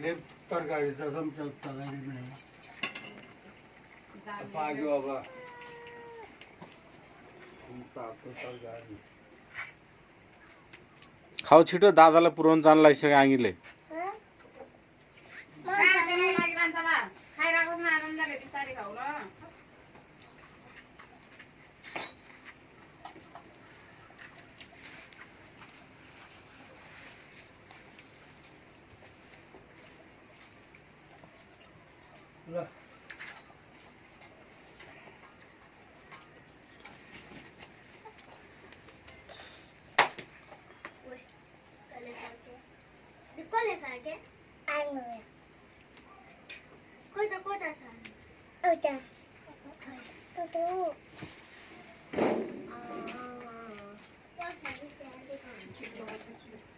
ले तरकारीचा चमचा टाकायची नाही पागे बाबा तातो तरकारी खाऊ छिटो दादालाई पुऱ्याउनु जान लागिसक्यो आँगीले ल Kole fage? Ano ya? Kota sa. Ota. Ota.